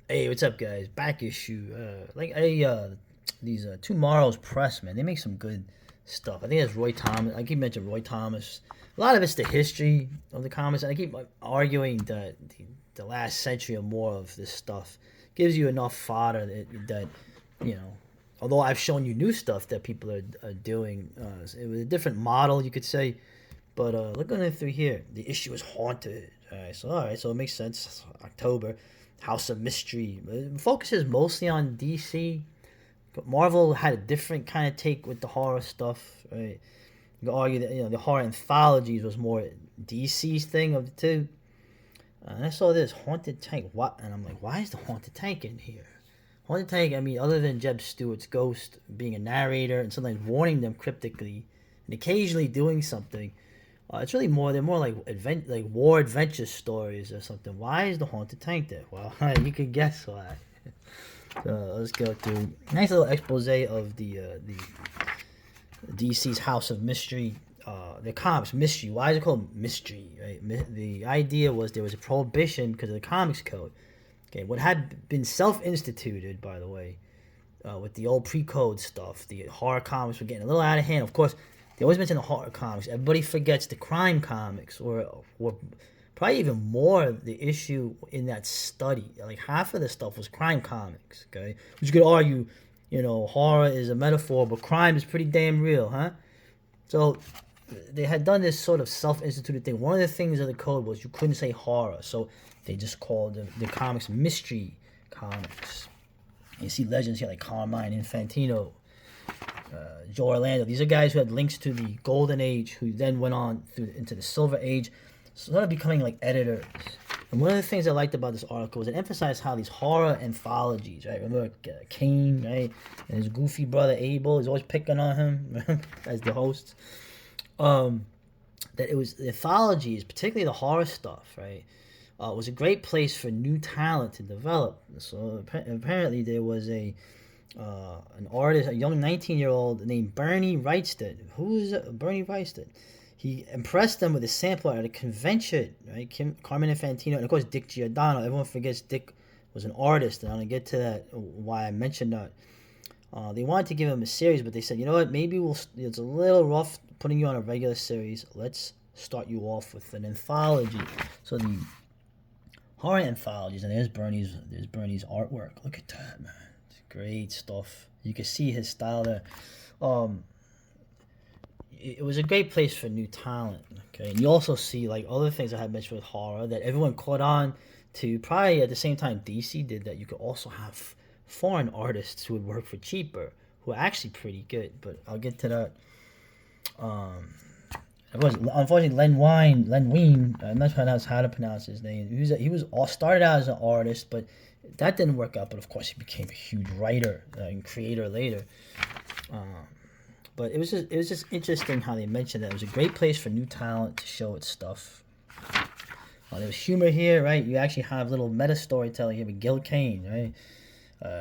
Hey, what's up, guys? Back issue. These Tomorrow's Press, man. They make some good stuff. I think it's Roy Thomas. I keep mentioning Roy Thomas. A lot of it's the history of the comics, and I keep arguing that the last century or more of this stuff gives you enough fodder that you know. Although I've shown you new stuff that people are doing, it was a different model, you could say. But looking at it through here, the issue is haunted. All right, so it makes sense. October, House of Mystery. It focuses mostly on DC. But Marvel had a different kind of take with the horror stuff. Right? You can argue that the horror anthologies was more DC's thing of the two. And I saw this haunted tank. What? And I'm like, why is the haunted tank in here? Haunted tank. I mean, other than Jeb Stewart's ghost being a narrator and sometimes warning them cryptically, and occasionally doing something, it's really more. They're more like like war adventure stories or something. Why is the haunted tank there? Well, you can guess why. So let's go through nice little expose of the DC's House of Mystery. The comics mystery. Why is it called mystery? Right. The idea was there was a prohibition because of the comics code. Okay, what had been self-instituted, by the way, with the old pre-code stuff. The horror comics were getting a little out of hand. Of course, they always mention the horror comics. Everybody forgets the crime comics, or probably even more the issue in that study. Like half of the stuff was crime comics. Okay, which you could argue, horror is a metaphor, but crime is pretty damn real, huh? So they had done this sort of self-instituted thing. One of the things of the code was you couldn't say horror, so they just called the comics mystery comics. You see legends here like Carmine Infantino, Joe Orlando. These are guys who had links to the Golden Age, who then went on into the Silver Age, sort of becoming like editors. And one of the things I liked about this article was it emphasized how these horror anthologies, right? Remember Kane, right? And his goofy brother Abel is always picking on him as the host. That it was the anthologies, particularly the horror stuff, right? Was a great place for new talent to develop. So apparently there was an artist, a young 19-year-old named Bernie Wrightstead. Who is Bernie Wrightstead? He impressed them with a sampler at a convention, right? Carmen Infantino, and of course Dick Giordano. Everyone forgets Dick was an artist, and I'm gonna get to that. Why I mentioned that. They wanted to give him a series, but they said, you know what? Maybe it's a little rough putting you on a regular series. Let's start you off with an anthology. So the horror anthologies, and there's Bernie's artwork. Look at that, man. It's great stuff. You can see his style there. Um, it was a great place for new talent. Okay, and you also see like other things I had mentioned with horror that everyone caught on to. Probably at the same time DC did that. You could also have foreign artists who would work for cheaper, who are actually pretty good. But I'll get to that. Um, unfortunately, Len Wein. I'm not sure how to pronounce his name. He was all started out as an artist, but that didn't work out. But of course, he became a huge writer and creator later. Um, but it was just interesting how they mentioned that it was a great place for new talent to show its stuff. There was humor here, right? You actually have little meta storytelling here with Gil Kane, right?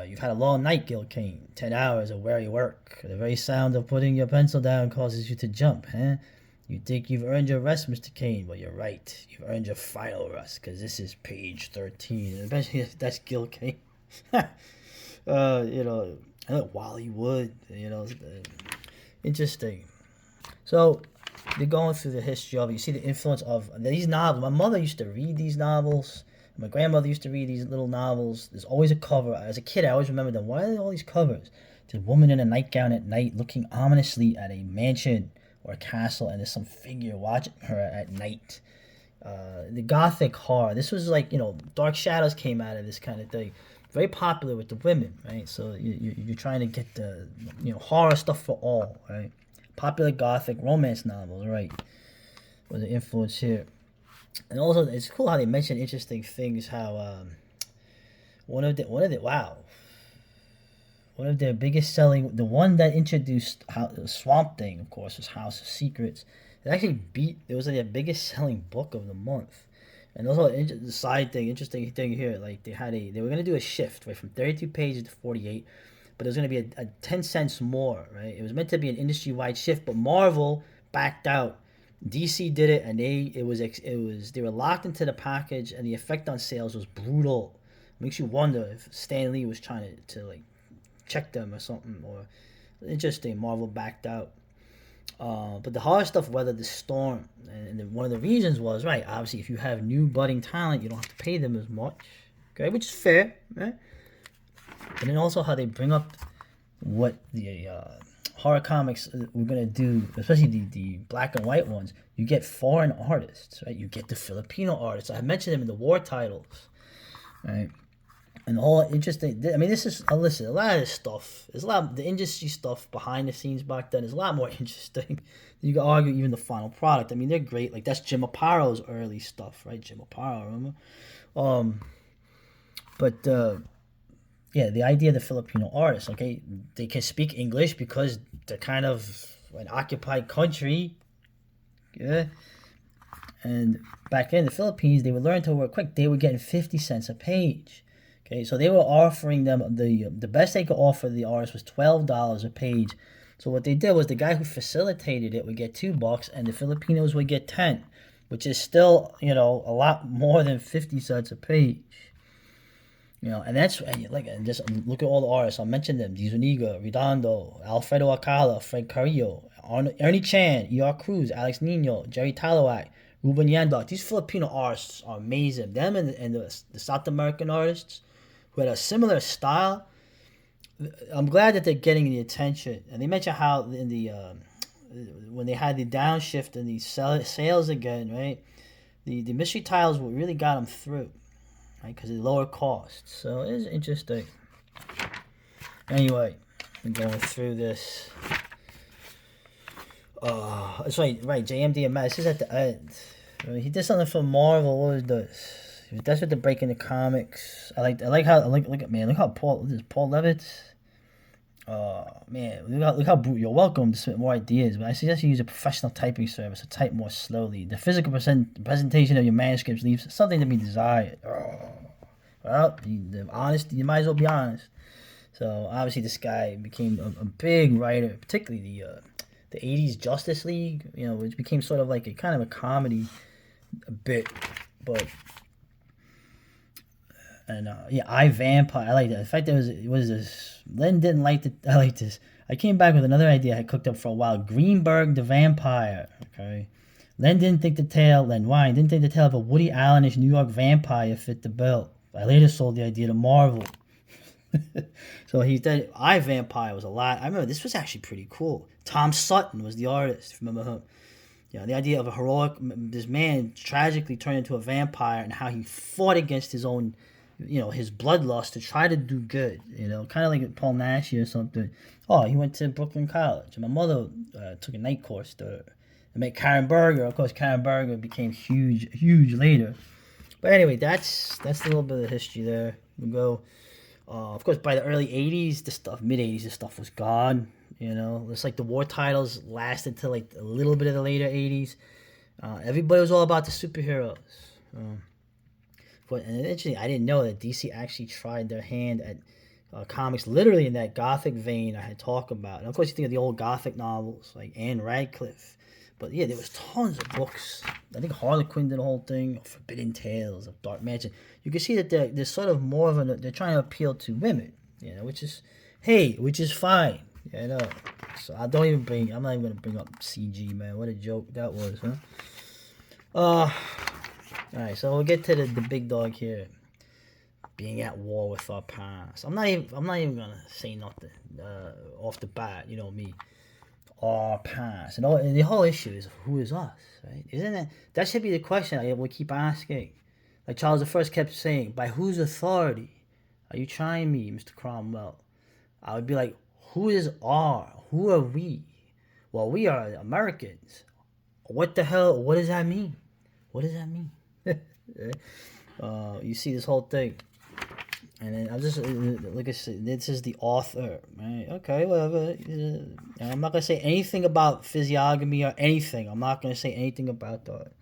You've had a long night, Gil Kane. 10 hours of weary work. The very sound of putting your pencil down causes you to jump, huh? You think you've earned your rest, Mr. Kane, but you're right. You've earned your final rest, because this is page 13. And eventually, that's Gil Kane. You know, Wally Wood, interesting. So, they're going through the history of it. You see the influence of these novels. My mother used to read these novels. My grandmother used to read these little novels. There's always a cover. As a kid, I always remember them. Why are there all these covers? There's a woman in a nightgown at night looking ominously at a mansion or a castle, and there's some figure watching her at night. The gothic horror. This was like, Dark Shadows came out of this kind of thing. Very popular with the women, right? So you're trying to get the, horror stuff for all, right? Popular gothic romance novels, right? Was an influence here. And also, it's cool how they mention interesting things. How one of their biggest selling, the one that introduced Swamp Thing, of course, was House of Secrets. It actually beat. It was like their biggest selling book of the month. And also, the side thing, interesting thing here, like they were gonna do a shift right from 32 pages to 48, but it was gonna be a 10 cents more, right? It was meant to be an industry wide shift, but Marvel backed out. DC did it, and they were locked into the package, and the effect on sales was brutal. Makes you wonder if Stan Lee was trying to like check them or something, or interesting. Marvel backed out. But the hard stuff weathered the storm, and one of the reasons was right. Obviously, if you have new budding talent, you don't have to pay them as much, okay, which is fair, right? And then also how they bring up what the horror comics we're gonna do, especially the black and white ones. You get foreign artists, right? You get the Filipino artists. I mentioned them in the war titles, right? And all interesting. I mean, this is listen. A lot of this stuff. There's a lot of the industry stuff behind the scenes back then is a lot more interesting. You can argue even the final product. I mean, they're great. Like that's Jim Aparo's early stuff, right? Jim Aparo, remember? But yeah, the idea of the Filipino artists. Okay, they can speak English because they're kind of an occupied country. Yeah. And back in the Philippines, they would learn to work quick. They were getting 50 cents a page. Okay, so they were offering them the best they could offer the artist was $12 a page. So what they did was the guy who facilitated it would get $2, and the Filipinos would get 10, which is still a lot more than 50 cents a page. And that's like just look at all the artists. I'll mention them: Dizuniga, Redondo, Alfredo Acala, Fred Carrillo, Ernie Chan, E.R. Cruz, Alex Nino, Jerry Talawak, Ruben Yandok. These Filipino artists are amazing. Them and the South American artists who had a similar style. I'm glad that they're getting the attention. And they mentioned how in the when they had the downshift and the sales again, right? The mystery titles really got them through, right? Because of the lower costs. So it is interesting. Anyway, I'm going through this. That's right. JMD and Matt. This is at the end. He did something for Marvel. What was this? That's what they're breaking the comics. I like how look at Paul Levitz. Man, look how you're welcome to submit more ideas, but I suggest you use a professional typing service to type more slowly. The physical presentation of your manuscripts leaves something to be desired. Well, you might as well be honest. So obviously this guy became a big writer, particularly the '80s Justice League, which became sort of like a kind of a comedy bit, but. And I Vampire. I like that. In fact, there was this. Len didn't like it. I like this. I came back with another idea I had cooked up for a while. Greenberg the Vampire. Okay. Len didn't think the tale. Len Wein didn't think the tale of a Woody Allenish New York vampire fit the bill. I later sold the idea to Marvel. So he did. I Vampire was a lot. I remember this was actually pretty cool. Tom Sutton was the artist. Remember him? The idea of a heroic. This man tragically turned into a vampire and how he fought against his own. His bloodlust to try to do good, kind of like Paul Nash or something. Oh, he went to Brooklyn College. My mother took a night course there. I met Karen Berger. Of course, Karen Berger became huge later. But anyway, that's a little bit of the history there. We'll go. Of course, by the early 80s, mid 80s, this stuff was gone. It's like the war titles lasted till like a little bit of the later 80s. Everybody was all about the superheroes. And interesting, I didn't know that DC actually tried their hand at comics literally in that gothic vein I had talked about. And of course, you think of the old gothic novels like Anne Radcliffe. But yeah, there was tons of books. I think Harlequin did the whole thing, Forbidden Tales of Dark Mansion. You can see that they're sort of more of they're trying to appeal to women, which is fine, So I'm not even going to bring up CG, man. What a joke that was, huh? Alright, so we'll get to the big dog here. Being at war with our past. I'm not even gonna say nothing off the bat. You know me. Our past, and the whole issue is who is us, right? Isn't it? That should be the question we keep asking. Like Charles I kept saying, by whose authority are you trying me, Mr. Cromwell? I would be like, who is our? Who are we? Well, we are Americans. What the hell? What does that mean? What does that mean? You see this whole thing, and then I'm just like I said, this is the author, right? Okay, whatever. I'm not gonna say anything about physiognomy or anything. I'm not gonna say anything about that.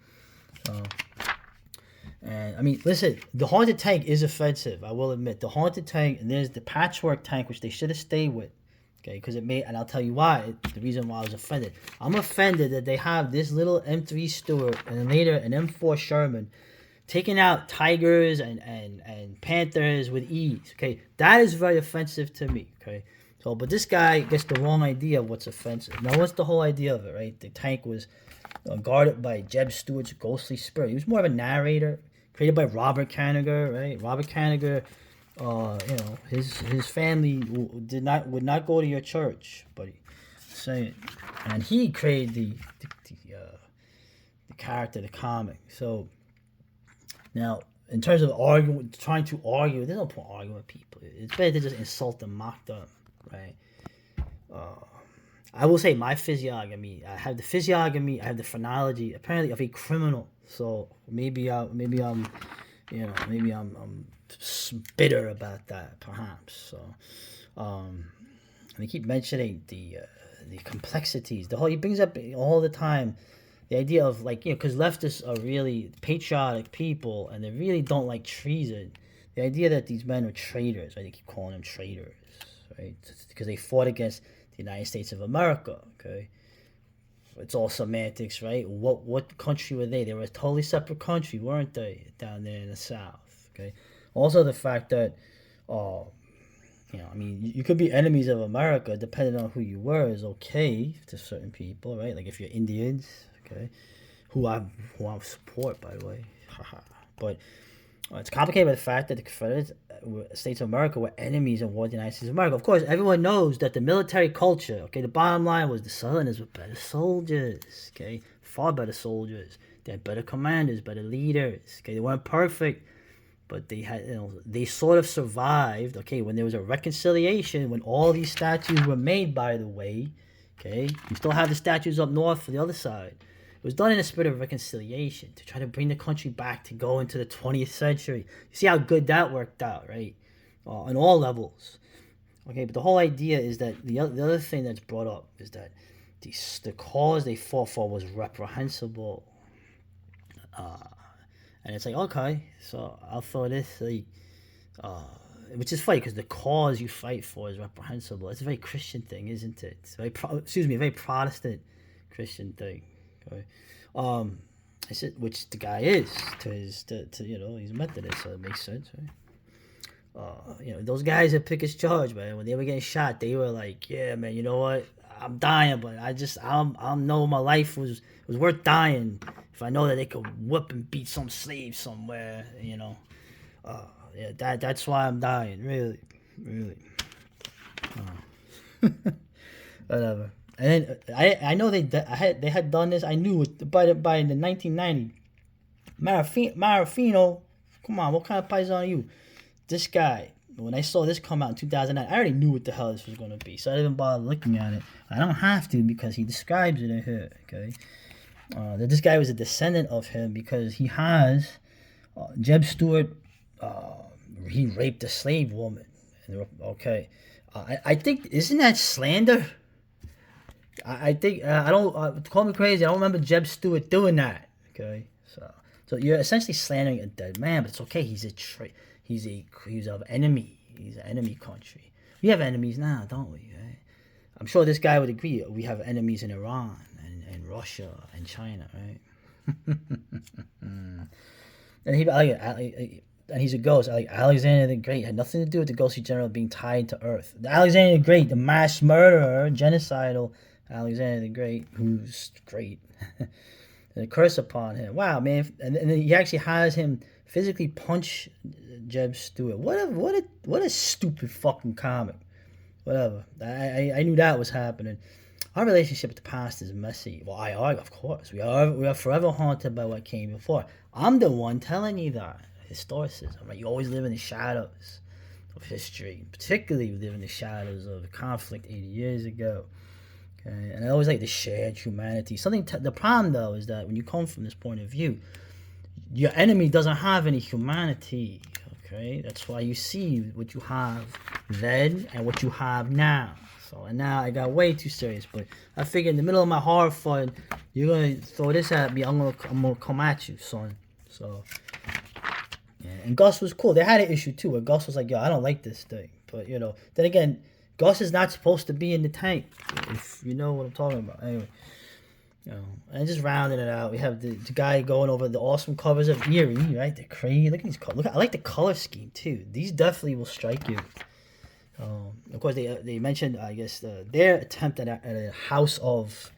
And I mean, listen, the haunted tank is offensive. I will admit the haunted tank, and there's the patchwork tank, which they should have stayed with. Okay, because and I'll tell you why. The reason why I was offended. I'm offended that they have this little M3 Stewart and then later an M4 Sherman taking out tigers and panthers with ease. Okay, that is very offensive to me. Okay, so but this guy gets the wrong idea of what's offensive. Now, what's the whole idea of it, right? The tank was guarded by Jeb Stuart's ghostly spirit. He was more of a narrator, created by Robert Kanigher, right? Robert Kanigher, his family would not go to your church, but and he created the character, the comic. So now, in terms of trying to argue, there's no point arguing with people. It's better to just insult them, mock them, right? I will say my physiognomy. I have the physiognomy. I have the phrenology, apparently, of a criminal. So maybe I'm bitter about that, perhaps. So, they keep mentioning the complexities. He brings up all the time the idea of, like, because leftists are really patriotic people and they really don't like treason. The idea that these men are traitors, right? They keep calling them traitors, right? Because they fought against the United States of America, okay? It's all semantics, right? What country were they? They were a totally separate country, weren't they, down there in the South, okay? Also, the fact that, you could be enemies of America depending on who you were is okay to certain people, right? Like if you're Indians, okay, who I support, by the way, but it's complicated by the fact that the Confederate States of America were enemies of war with the United States of America. Of course, everyone knows that the military culture, okay, the bottom line was the Southerners were better soldiers, okay, far better soldiers. They had better commanders, better leaders, okay, they weren't perfect, but they had, they sort of survived, okay, when there was a reconciliation, when all these statues were made, by the way, okay, you still have the statues up north for the other side. It was done in a spirit of reconciliation to try to bring the country back to go into the 20th century. You see how good that worked out, right? On all levels. Okay, but the whole idea is that the other thing that's brought up is that the cause they fought for was reprehensible. And it's like, okay, so I'll throw this, like, which is funny because the cause you fight for is reprehensible. It's a very Christian thing, isn't it? It's a very Protestant Christian thing. Okay. I said, which the guy is he's a Methodist, so it makes sense, right? Those guys that pick his charge, man, when they were getting shot, they were like, yeah, man, you know what? I'm dying, but I know my life was worth dying if I know that they could whip and beat some slave somewhere, that's why I'm dying, really. Whatever. And then I know they had done this. I knew it by the 1990. Marafino, come on, what kind of paisan are you? This guy, when I saw this come out in 2009, I already knew what the hell this was going to be, so I didn't even bother looking at it. I don't have to because he describes it in here, okay? That this guy was a descendant of him because he has, Jeb Stuart, he raped a slave woman. Okay. I think, isn't that slander? I think I don't call me crazy. I don't remember Jeb Stuart doing that. Okay, so you're essentially slandering a dead man, but it's okay. He's of enemy. He's an enemy country. We have enemies now, don't we? Right? I'm sure this guy would agree. We have enemies in Iran and Russia and China, right? And he's a ghost. Like Alexander the Great had nothing to do with the ghostly general being tied to Earth. Alexander the Great, the mass murderer, genocidal Alexander the Great, who's great. And a curse upon him. Wow, man! And then he actually has him physically punch Jeb Stuart. What a stupid fucking comic. Whatever. I knew that was happening. Our relationship with the past is messy. Well, of course. We are forever haunted by what came before. I'm the one telling you that. Historicism, right? You always live in the shadows of history. Particularly you live in the shadows of the conflict 80 years ago. Okay? And I always like the shared humanity. The problem, though, is that when you come from this point of view, your enemy doesn't have any humanity. Okay? That's why you see what you have then and what you have now. And now I got way too serious, but I figured in the middle of my horror fun, you're gonna throw this at me. I'm gonna come at you, son. So, yeah. And Gus was cool. They had an issue too, where Gus was like, "Yo, I don't like this thing," but then again, Gus is not supposed to be in the tank. If you know what I'm talking about. Anyway, You know, and just rounding it out, we have the guy going over the awesome covers of Eerie, right? They're crazy. Look at these colors. Look, I like the color scheme too. These definitely will strike you. Of course, they mentioned, I guess, their attempt at a house of,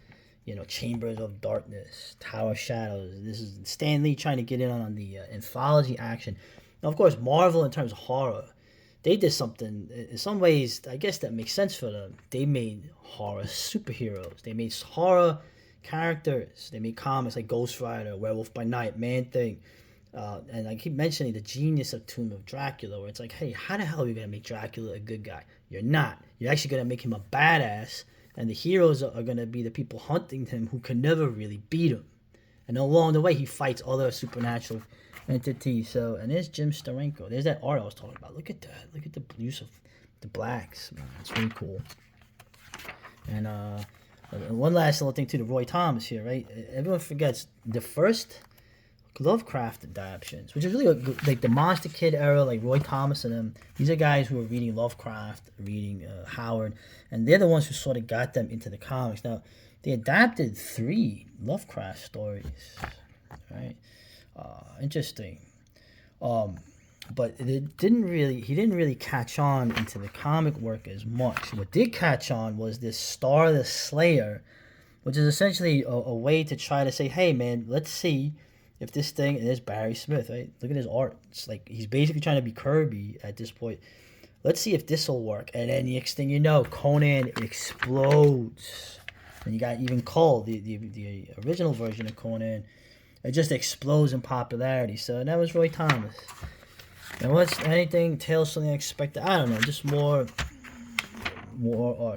chambers of darkness, tower of shadows. This is Stan Lee trying to get in on the anthology action. Now, of course, Marvel in terms of horror, they did something in some ways. I guess that makes sense for them. They made horror superheroes. They made horror characters. They made comics like Ghost Rider, Werewolf by Night, Man Thing. And I keep mentioning the genius of Tomb of Dracula, where it's like, hey, how the hell are you going to make Dracula a good guy? You're not. You're actually going to make him a badass, and the heroes are going to be the people hunting him who can never really beat him. And along the way, he fights other supernatural entities. So, and there's Jim Steranko. There's that art I was talking about. Look at that. Look at the use of the blacks. Man, it's really cool. And one last little thing, too, to Roy Thomas here, right? Everyone forgets the first Lovecraft adaptions, which is really like the Monster Kid era, like Roy Thomas and them. These are guys who are reading Lovecraft, reading Howard, and they're the ones who sort of got them into the comics. Now, they adapted 3 Lovecraft stories, right? Interesting. But he didn't really catch on into the comic work as much. What did catch on was this Star the Slayer, which is essentially a way to try to say, hey man, let's see if this thing, and there's Barry Smith, right? Look at his art. It's like he's basically trying to be Kirby at this point. Let's see if this will work. And then the next thing you know, Conan explodes. And you got even Cole, the original version of Conan. It just explodes in popularity. So that was Roy Thomas. And what's anything, Tales from the Unexpected? I don't know, just more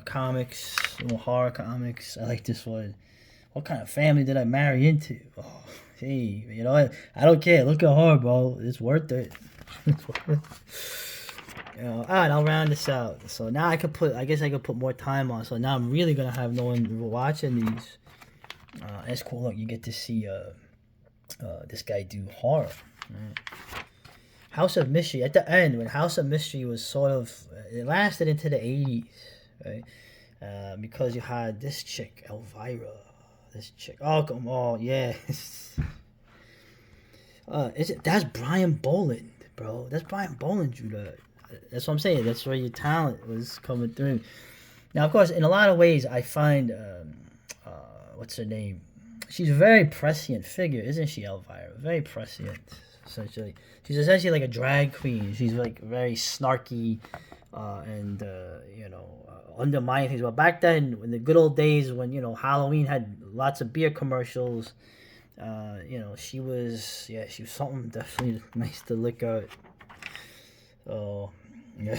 comics, more horror comics. I like this one. What kind of family did I marry into? Oh, hey, I don't care. Look at her, bro. It's worth it. All right, I'll round this out. So now I guess I could put more time on. So now I'm really gonna have no one watching these. That's cool. Look, you get to see this guy do horror. Right. House of Mystery at the end, when House of Mystery was sort of, it lasted into the 80s, right? Because you had this chick, Elvira. This chick. Oh, come on, yes. That's Brian Boland, bro. That's Brian Boland drew that. That's what I'm saying. That's where your talent was coming through. Now, of course, in a lot of ways, I find what's her name? She's a very prescient figure, isn't she, Elvira? Very prescient, essentially. She's essentially like a drag queen. She's like very snarky, and undermining things. But back then, in the good old days when Halloween had lots of beer commercials, she was something definitely nice to look at. So, yeah.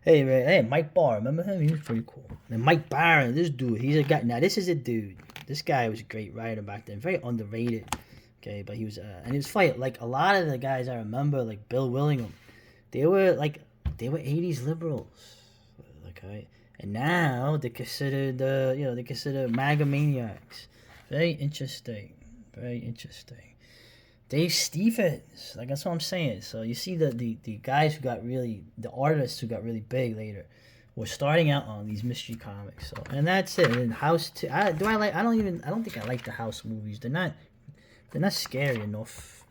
Hey man, hey Mike Barr, remember him? He was pretty cool. And Mike Barron, this dude, he's a guy. Now this is a dude. This guy was a great writer back then, very underrated. Okay, but he was, and he was funny. Like a lot of the guys I remember, like Bill Willingham, they were 80s liberals. Okay, and now they're considered, they're considered MAGA maniacs. Very interesting. Very interesting. Dave Stevens, like that's what I'm saying. So you see the guys who got really, the artists who got really big later, were starting out on these mystery comics. So, and that's it. And House two, I don't think I like the House movies. They're not scary enough.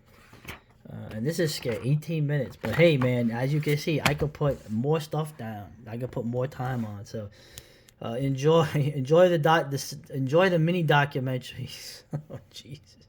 And this is scary, 18 minutes. But hey, man, as you can see, I could put more stuff down. I could put more time on. So enjoy the mini documentaries. Oh Jesus.